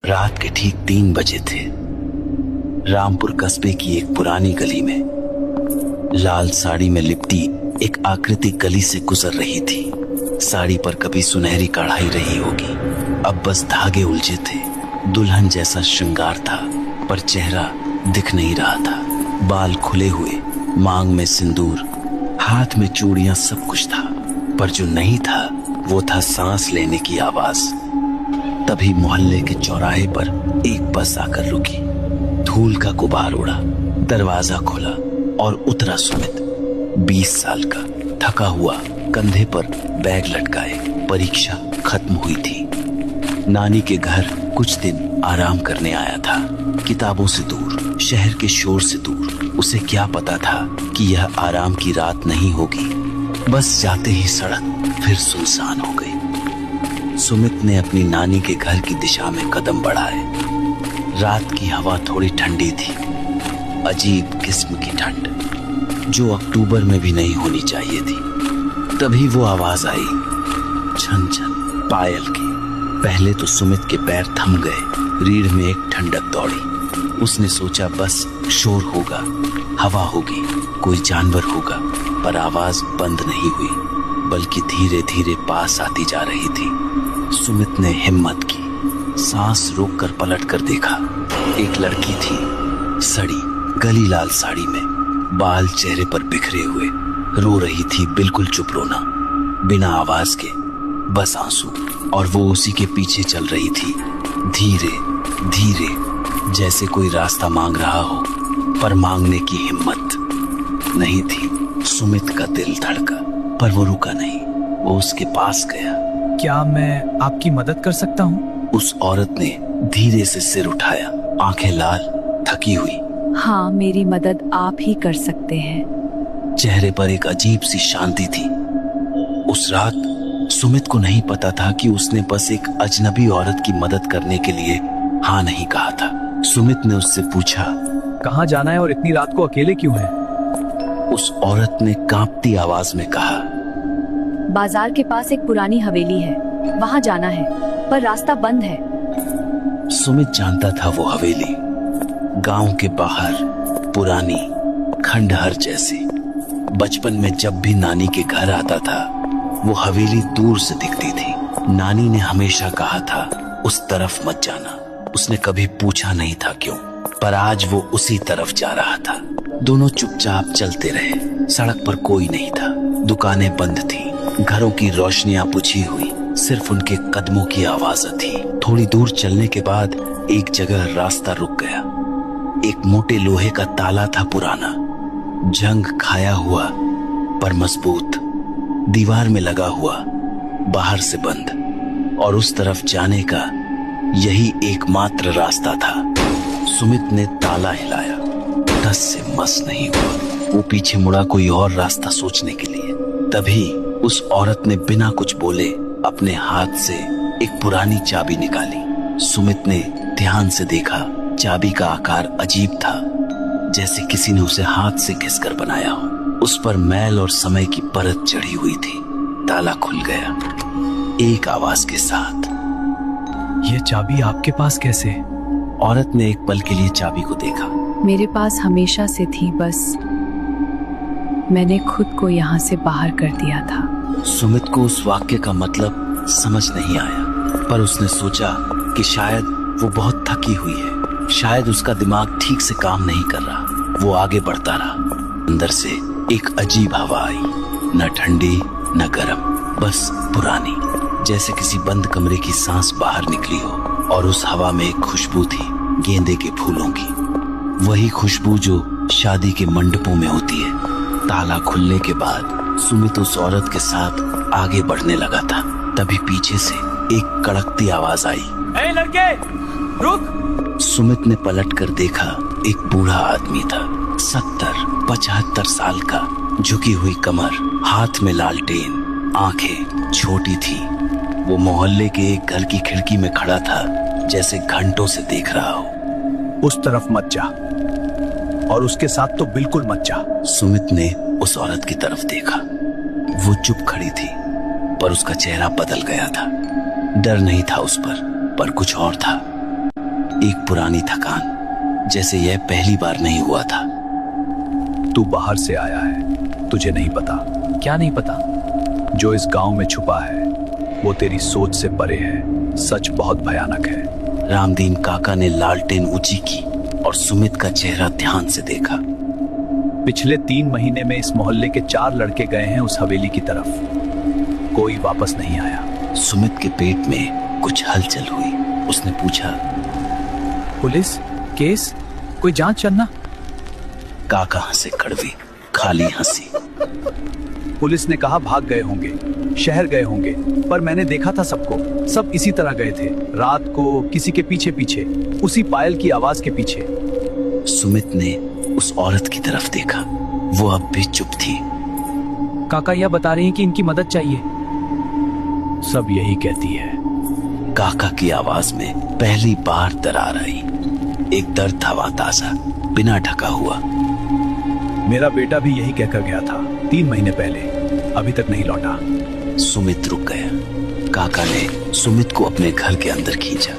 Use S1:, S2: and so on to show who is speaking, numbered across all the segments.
S1: रात के ठीक 3 बजे थे। रामपुर कस्बे की एक पुरानी गली में लाल साड़ी में लिपटी एक आकृति गली से गुजर रही थी। साड़ी पर कभी सुनहरी कढ़ाई रही होगी, अब बस धागे उलझे थे। दुल्हन जैसा श्रृंगार था, पर चेहरा दिख नहीं रहा था। बाल खुले हुए, मांग में सिंदूर, हाथ में चूड़ियां, सब कुछ था। पर जो नहीं था वो था सांस लेने की आवाज। तभी मोहल्ले के चौराहे पर एक बस आकर रुकी। धूल का गुबार उड़ा, दरवाजा खुला और उतरा सुमित। 20 साल का, थका हुआ, कंधे पर बैग लटकाए। परीक्षा खत्म हुई थी। नानी के घर कुछ दिन आराम करने आया था। किताबों से दूर, शहर के शोर से दूर। उसे क्या पता था कि यह आराम की रात नहीं होगी। बस जाते ही सड़क फिर सुनसान हो गई। सुमित ने अपनी नानी के घर की दिशा में कदम बढ़ाए। रात की हवा थोड़ी ठंडी थी, अजीब किस्म की ठंड, जो अक्टूबर में भी नहीं होनी चाहिए थी। तभी वो आवाज आई, छन छन पायल की। पहले तो सुमित के पैर थम गए। रीढ़ में एक ठंडक दौड़ी। उसने सोचा बस शोर होगा, हवा होगी, कोई जानवर होगा। पर आवाज बंद नहीं हुई, बल्कि धीरे धीरे पास आती जा रही थी। सुमित ने हिम्मत की, सांस रोककर पलट कर देखा। एक लड़की थी, सड़ी गली लाल साड़ी में, बाल चेहरे पर बिखरे हुए, रो रही थी, बिल्कुल चुप रोना, बिना आवाज के, बस आंसू। और वो उसी के पीछे चल रही थी, धीरे धीरे, जैसे कोई रास्ता मांग रहा हो, पर मांगने की हिम्मत नहीं थी। सुमित का दिल धड़का, पर वो रुका नहीं। वो उसके पास गया।
S2: क्या मैं आपकी मदद कर सकता हूँ?
S1: उस औरत ने धीरे से सिर उठाया, आंखें लाल, थकी हुई।
S3: हाँ, मेरी मदद आप ही कर सकते हैं।
S1: चेहरे पर एक अजीब सी शांति थी। उस रात सुमित को नहीं पता था कि उसने बस एक अजनबी औरत की मदद करने के लिए हाँ नहीं कहा था। सुमित ने उससे पूछा,
S2: कहाँ जाना है और इतनी रात को अकेले क्यों है?
S1: उस औरत ने कांपती आवाज में कहा,
S3: बाजार के पास एक पुरानी हवेली है, वहाँ जाना है, पर रास्ता बंद है।
S1: सुमित जानता था वो हवेली गांव के बाहर, पुरानी, खंडहर जैसी। बचपन में जब भी नानी के घर आता था, वो हवेली दूर से दिखती थी। नानी ने हमेशा कहा था उस तरफ मत जाना। उसने कभी पूछा नहीं था क्यों, पर आज वो उसी तरफ जा रहा था। दोनों चुपचाप चलते रहे। सड़क पर कोई नहीं था, दुकानें बंद थी, घरों की रोशनियां बुझी हुई, सिर्फ उनके कदमों की आवाज थी। थोड़ी दूर चलने के बाद एक जगह रास्ता रुक गया। एक मोटे लोहे का ताला था, पुराना, जंग खाया हुआ पर मजबूत, दीवार में लगा हुआ, बाहर से बंद। और उस तरफ जाने का यही एकमात्र रास्ता था। सुमित ने ताला हिलाया, टस से मस नहीं हुआ। वो पीछे मुड़ा कोई और रास्ता सोचने के लिए। तभी उस औरत ने बिना कुछ बोले अपने हाथ से एक पुरानी चाबी निकाली। सुमित ने ध्यान से देखा। चाबी का आकार अजीब था, जैसे किसी ने उसे हाथ से घिसकर बनाया हो। उस पर मैल और समय की परत चढ़ी हुई थी। ताला खुल गया, एक आवाज के साथ।
S2: ये चाबी आपके पास कैसे?
S1: औरत ने एक पल के लिए चाबी को देखा।
S3: मेरे पास हमेशा से थी, बस मैंने खुद को यहाँ से बाहर कर दिया था।
S1: सुमित को उस वाक्य का मतलब समझ नहीं आया, पर उसने सोचा कि शायद वो बहुत थकी हुई है, शायद उसका दिमाग ठीक से काम नहीं कर रहा। वो आगे बढ़ता रहा। अंदर से एक अजीब हवा आई, न ठंडी न गर्म, बस पुरानी, जैसे किसी बंद कमरे की सांस बाहर निकली हो। और उस हवा में एक खुशबू थी, गेंदे के फूलों की, वही खुशबू जो शादी के मंडपों में होती है। ताला खुलने के बाद सुमित उस औरत के साथ आगे बढ़ने लगा था। तभी पीछे से एक कड़कती आवाज आई,
S2: ए लड़के, रुक!
S1: सुमित ने पलट कर देखा। एक बूढ़ा आदमी था, 70-75 साल का, झुकी हुई कमर, हाथ में लालटेन, आंखें छोटी थी। वो मोहल्ले के एक घर की खिड़की में खड़ा था, जैसे घंटों से देख रहा हो।
S2: उस तरफ मत जा, और उसके साथ तो बिल्कुल मत जा।
S1: सुमित ने उस औरत की तरफ देखा। वो चुप खड़ी थी, पर उसका चेहरा बदल गया था। डर नहीं था उस पर कुछ और था। एक पुरानी थकान, जैसे यह पहली बार नहीं हुआ था।
S2: तू बाहर से आया है, तुझे नहीं पता।
S4: क्या नहीं पता?
S2: जो इस गांव में छुपा है वो तेरी सोच से परे है। सच बहुत भयानक है।
S1: रामदीन काका ने लालटेन ऊंची की और सुमित का चेहरा ध्यान से देखा।
S2: पिछले 3 महीने में इस मोहल्ले के 4 लड़के गए हैं उस हवेली की तरफ, कोई वापस नहीं आया।
S1: सुमित के पेट में कुछ हलचल हुई। उसने पूछा,
S4: पुलिस केस, कोई जांच चलना?
S1: काका हंसे कड़वी, खाली हंसी।
S2: पुलिस ने कहा भाग गए होंगे, शहर गए होंगे, पर मैंने देखा था सबको। सब इसी तरह गए थे, रात को किसी के पीछे पीछे, उसी पायल की आवाज के पीछे।
S1: सुमित ने उस औरत की तरफ देखा। वो अब भी चुप थी।
S4: काका यह बता रही हैं कि इनकी मदद चाहिए।
S2: सब यही कहती है।
S1: काका की आवाज में पहली बार दरार आई। एक दर्द था ताजा, बिना ढका हुआ।
S2: मेरा बेटा भी यही कहकर गया था 3 महीने पहले, अभी तक नहीं लौटा।
S1: सुमित रुक गया। काका ने सुमित को अपने घर के अंदर खींचा,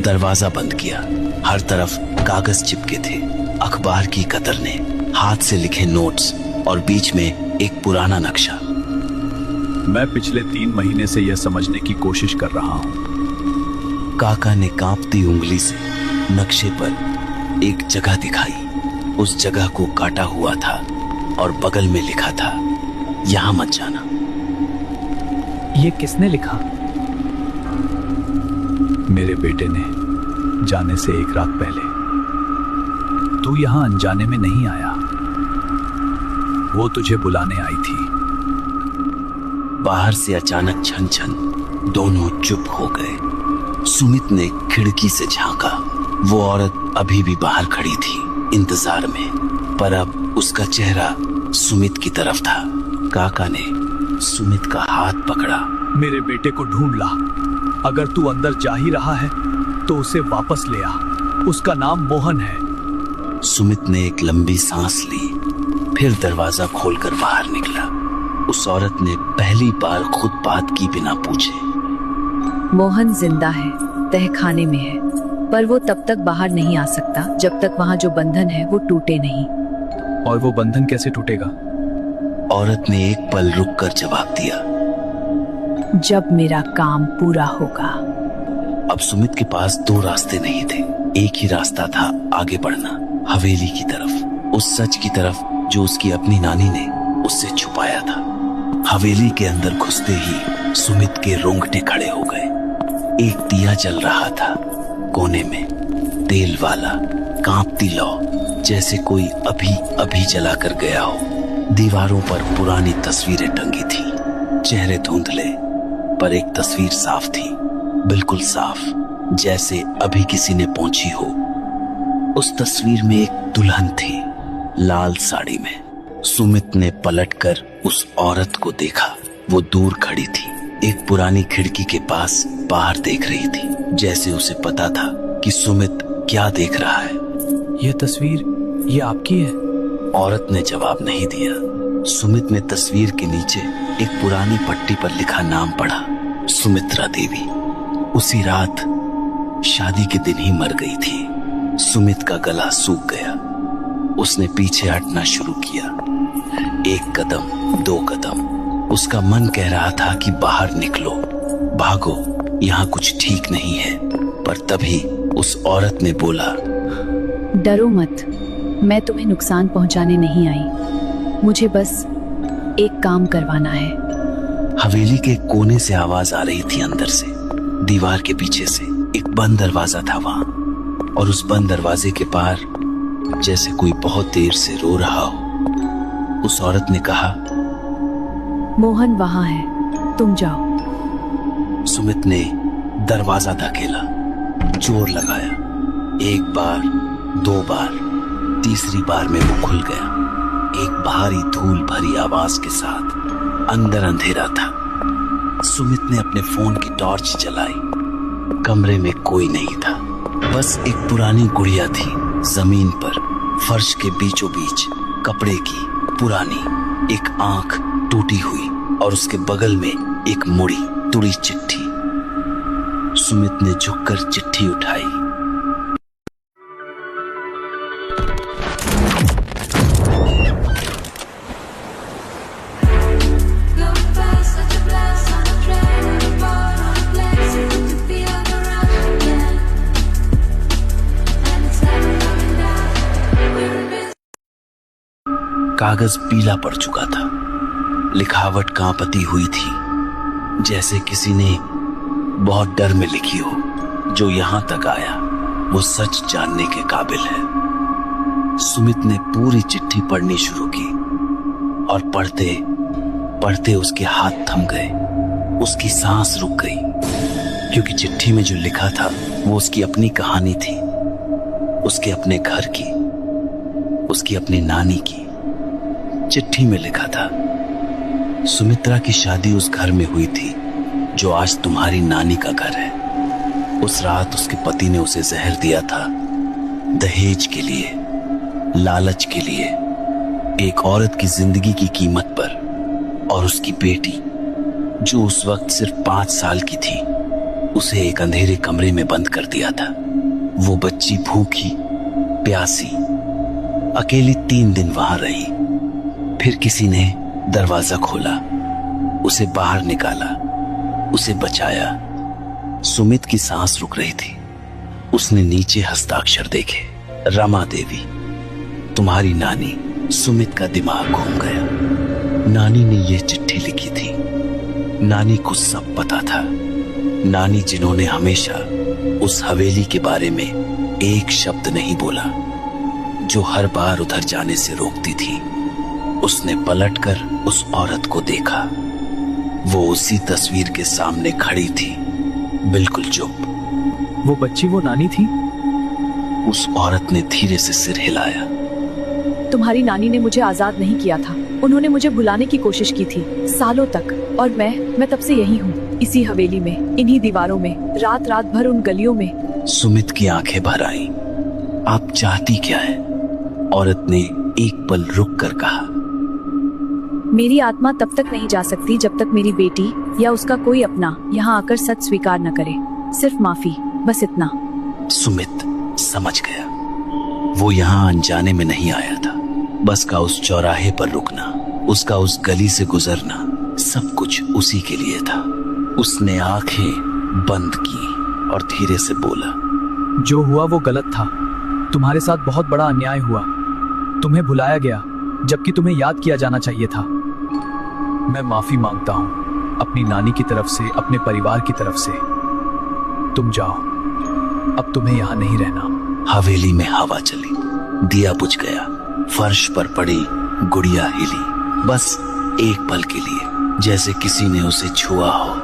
S1: दरवाजा बंद किया। हर तरफ कागज चिपके थे, अखबार की कतरने, हाथ से लिखे नोट्स और बीच में एक पुराना नक्शा।
S2: मैं पिछले 3 महीने से यह समझने की कोशिश कर रहा हूँ।
S1: काका ने कांपती उंगली से नक्शे पर एक जगह दिखाई। उस जगह को काटा हुआ था और बगल में लिखा था, यहां मत जाना।
S4: ये किसने लिखा?
S2: मेरे बेटे ने, जाने से 1 रात पहले। तू यहां अनजाने में नहीं आया, वो तुझे बुलाने आई थी।
S1: बाहर से अचानक छन छन, दोनों चुप हो गए। सुमित ने खिड़की से झांका। वो औरत अभी भी बाहर खड़ी थी, इंतजार में, पर अब उसका चेहरा सुमित की तरफ था। काका ने सुमित का हाथ पकड़ा।
S2: मेरे बेटे को ढूंढ ला। अगर तू अंदर जा ही रहा है तो उसे वापस ले आ। उसका नाम मोहन है।
S1: सुमित ने एक लंबी सांस ली, फिर दरवाजा खोलकर बाहर निकला। उस औरत ने पहली बार खुद बात की बिना पूछे।
S3: मोहन जिंदा है, तहखाने में है, पर वो तब तक बाहर नहीं आ सकता जब तक वहाँ जो बंधन है वो टूटे नहीं।
S4: और वो बंधन कैसे टूटेगा?
S1: औरत ने एक पल रुककर जवाब दिया,
S3: जब मेरा काम पूरा होगा।
S1: अब सुमित के पास 2 रास्ते नहीं थे। एक ही रास्ता था आगे बढ़ना, हवेली की तरफ, उस सच की तरफ जो उसकी अपनी नानी ने उससे छुपाया था। हवेली के अंदर घुसते ही सुमित के रोंगटे खड़े हो गए। एक दिया जल रहा था कोने में, तेल वाला, कांपती लौ, जैसे कोई अभी अभी जला कर गया हो। दीवारों पर पुरानी तस्वीरें टंगी थी, चेहरे धुंधले, पर एक तस्वीर साफ थी, बिल्कुल साफ, जैसे अभी किसी ने पोंछी हो। उस तस्वीर में एक दुल्हन थी, लाल साड़ी में। सुमित ने पलटकर उस औरत को देखा। वो दूर खड़ी थी, एक पुरानी खिड़की के पास बाहर देख रही थी, जैसे उसे पता था कि सुमित क्या देख रहा है।
S4: यह तस्वीर, ये आपकी है?
S1: औरत ने जवाब नहीं दिया। सुमित ने तस्वीर के नीचे एक पुरानी पट्टी पर लिखा नाम पढ़ा, सुमित्रा देवी। उसी रात शादी के दिन ही मर गई थी। सुमित का गला सूख गया। उसने पीछे हटना शुरू किया, 1 कदम, 2 कदम। उसका मन कह रहा था कि बाहर निकलो, भागो, यहाँ कुछ ठीक नहीं है। पर तभी उस औरत ने बोला,
S3: डरो मत, मैं तुम्हें नुकसान पहुंचाने नहीं आई। मुझे बस एक काम करवाना है।
S1: हवेली के कोने से आवाज आ रही थी, अंदर से, दीवार के पीछे से। एक बंद दरवाजा था वहां, और उस बंद दरवाजे के पार जैसे कोई बहुत देर से रो रहा हो। उस औरत ने कहा,
S3: मोहन वहां है, तुम जाओ।
S1: सुमित ने दरवाजा धकेला, जोर लगाया। 1 बार, 2 बार, तीसरी बार में वो खुल गया, एक भारी धूल भरी आवाज के साथ। अंदर अंधेरा था। सुमित ने अपने फोन की टॉर्च जलाई। कमरे में कोई नहीं था, बस एक पुरानी गुड़िया थी जमीन पर, फर्श के बीचों बीच, कपड़े की पुरानी एक आंख टूटी हुई, और उसके बगल में एक मुड़ी तुड़ी चिट्ठी। सुमित ने झुककर चिट्ठी उठाई। कागज पीला पड़ चुका था। लिखावट कांपती हुई थी, जैसे किसी ने बहुत डर में लिखी हो। जो यहां तक आया वो सच जानने के काबिल है। सुमित ने पूरी चिट्ठी पढ़नी शुरू की और पढ़ते पढ़ते उसके हाथ थम गए, उसकी सांस रुक गई, क्योंकि चिट्ठी में जो लिखा था वो उसकी अपनी कहानी थी, उसके अपने घर की, उसकी अपनी नानी की। चिट्ठी में लिखा था, सुमित्रा की शादी उस घर में हुई थी जो आज तुम्हारी नानी का घर है। उस रात उसके पति ने उसे जहर दिया था, दहेज के लिए, लालच के लिए, एक औरत की जिंदगी की कीमत पर। और उसकी बेटी, जो उस वक्त सिर्फ 5 साल की थी, उसे एक अंधेरे कमरे में बंद कर दिया था। वो बच्ची भूखी प्यासी अकेली 3 दिन वहां रही। फिर किसी ने दरवाजा खोला, उसे बाहर निकाला, उसे बचाया। सुमित की सांस रुक रही थी। उसने नीचे हस्ताक्षर देखे, रमा देवी, तुम्हारी नानी। सुमित का दिमाग घूम गया। नानी ने यह चिट्ठी लिखी थी। नानी को सब पता था। नानी जिन्होंने हमेशा उस हवेली के बारे में एक शब्द नहीं बोला, जो हर बार उधर जाने से रोकती थी। उसने पलटकर उस औरत को देखा। वो उसी तस्वीर के सामने खड़ी थी, बिल्कुल चुप।
S4: वो बच्ची वो नानी थी?
S1: उस औरत ने धीरे से सिर हिलाया।
S3: तुम्हारी नानी ने मुझे आजाद नहीं किया था। उन्होंने मुझे भुलाने की कोशिश की थी सालों तक, और मैं तब से यही हूँ, इसी हवेली में, इन्हीं दीवारों में, रात रात भर उन गलियों में।
S1: सुमित की आंखें भर आईं। आप चाहती क्या है? औरत ने एक पल रुक कर कहा।
S3: मेरी आत्मा तब तक नहीं जा सकती जब तक मेरी बेटी या उसका कोई अपना यहाँ आकर सच स्वीकार न करे। सिर्फ माफी, बस इतना।
S1: सुमित समझ गया। वो यहाँ अनजाने में नहीं आया था। बस का उस चौराहे पर रुकना, उसका उस गली से गुजरना, सब कुछ उसी के लिए था। उसने आंखें बंद की और धीरे से बोला,
S4: जो हुआ वो गलत था। तुम्हारे साथ बहुत बड़ा अन्याय हुआ। तुम्हें भुलाया गया जबकि तुम्हें याद किया जाना चाहिए था। मैं माफी मांगता हूँ, अपनी नानी की तरफ से, अपने परिवार की तरफ से। तुम जाओ, अब तुम्हें यहाँ नहीं रहना।
S1: हवेली में हवा चली, दिया बुझ गया, फर्श पर पड़ी गुड़िया हिली, बस एक पल के लिए, जैसे किसी ने उसे छुआ हो।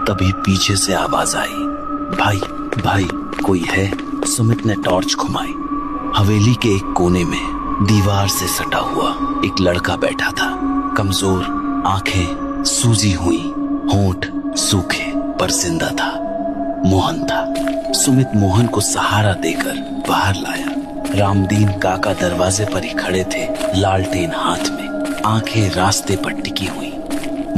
S1: तभी पीछे से आवाज आई, भाई भाई कोई है? सुमित ने टॉर्च घुमाई। हवेली के एक कोने में दीवार से सटा हुआ एक लड़का बैठा था। कमजोर, आंखें सूजी हुई, होंठ सूखे, पर जिंदा था। मोहन था। सुमित मोहन को सहारा देकर बाहर लाया। रामदीन काका दरवाजे पर ही खड़े थे, लालटेन हाथ में, आंखें रास्ते पर टिकी हुई।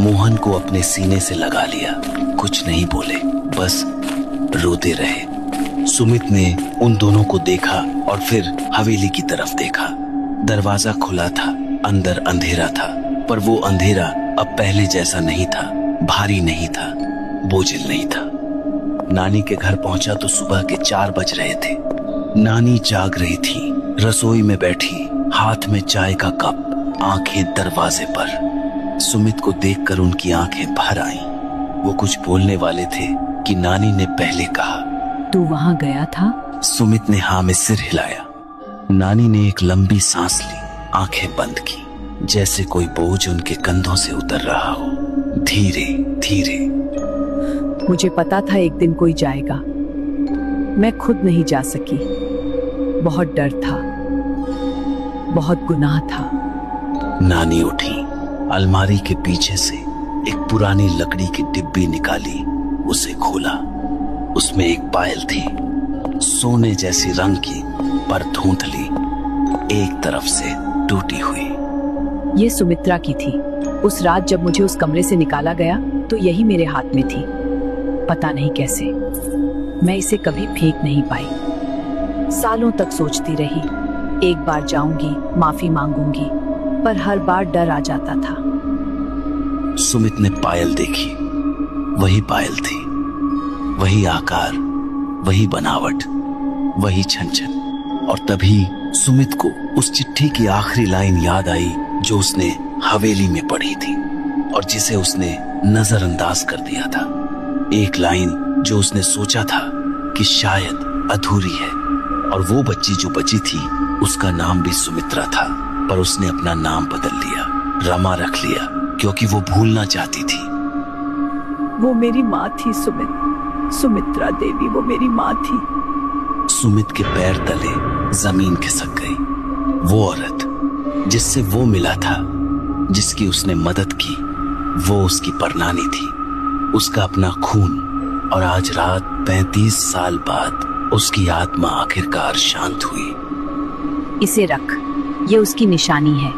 S1: मोहन को अपने सीने से लगा लिया। कुछ नहीं बोले, बस रोते रहे। सुमित ने उन दोनों को देखा और फिर हवेली की तरफ देखा। दरवाजा खुला था, अंदर अंधेरा था, पर वो अंधेरा अब पहले जैसा नहीं था। भारी नहीं था, बोझिल नहीं था। नानी के घर पहुंचा तो सुबह के 4 बज रहे थे। नानी जाग रही थी, रसोई में बैठी, हाथ में चाय का कप, आंखें दरवाजे पर। सुमित को देखकर उनकी आंखें भर आईं। वो कुछ बोलने वाले थे कि नानी ने पहले कहा,
S3: तू वहाँ गया था?
S1: सुमित ने हाँ में सिर हिलाया। नानी ने एक लंबी सांस ली, आंखें बंद की, जैसे कोई बोझ उनके कंधों से उतर रहा हो। धीरे धीरे।
S3: मुझे पता था एक दिन कोई जाएगा। मैं खुद नहीं जा सकी। बहुत डर था, बहुत गुनाह था।
S1: नानी उठी, अलमारी के पीछे से एक पुरानी लकड़ी की डिब्बी निकाली, उसे खोला। उसमें एक पायल थी, सोने जैसी रंग की, पर धुंधली, एक तरफ से टूटी हुई।
S3: ये सुमित्रा की थी। उस रात जब मुझे उस कमरे से निकाला गया तो यही मेरे हाथ में थी। पता नहीं कैसे मैं इसे कभी फेंक नहीं पाई। सालों तक सोचती रही, एक बार जाऊंगी, माफी मांगूंगी, पर हर बार डर आ जाता था।
S1: सुमित ने पायल देखी। वही पायल थी, वही आकार, वही बनावट, वही छन छन। और तभी सुमित को उस चिट्ठी की आखिरी लाइन याद आई जो उसने हवेली में पढ़ी थी और जिसे उसने नजरअंदाज कर दिया था। एक लाइन जो उसने सोचा था कि शायद अधूरी है, और वो बच्ची जो बची थी उसका नाम भी सुमित्रा था, पर उसने अपना नाम बदल लिया, रमा रख लिया, क्योंकि वो भूलना चाहती थी।
S3: वो मेरी माँ थी सुमित, सुमित्रा देवी, वो मेरी माँ थी।
S1: सुमित के पैर तले जमीन खिसक गई। वो औरत जिससे वो मिला था, जिसकी उसने मदद की, वो उसकी परनानी थी, उसका अपना खून। और आज रात 35 साल बाद उसकी आत्मा आखिरकार शांत हुई।
S3: इसे रख, ये उसकी निशानी है।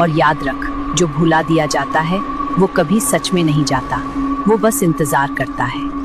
S3: और याद रख, जो भुला दिया जाता है वो कभी सच में नहीं जाता, वो बस इंतजार करता है।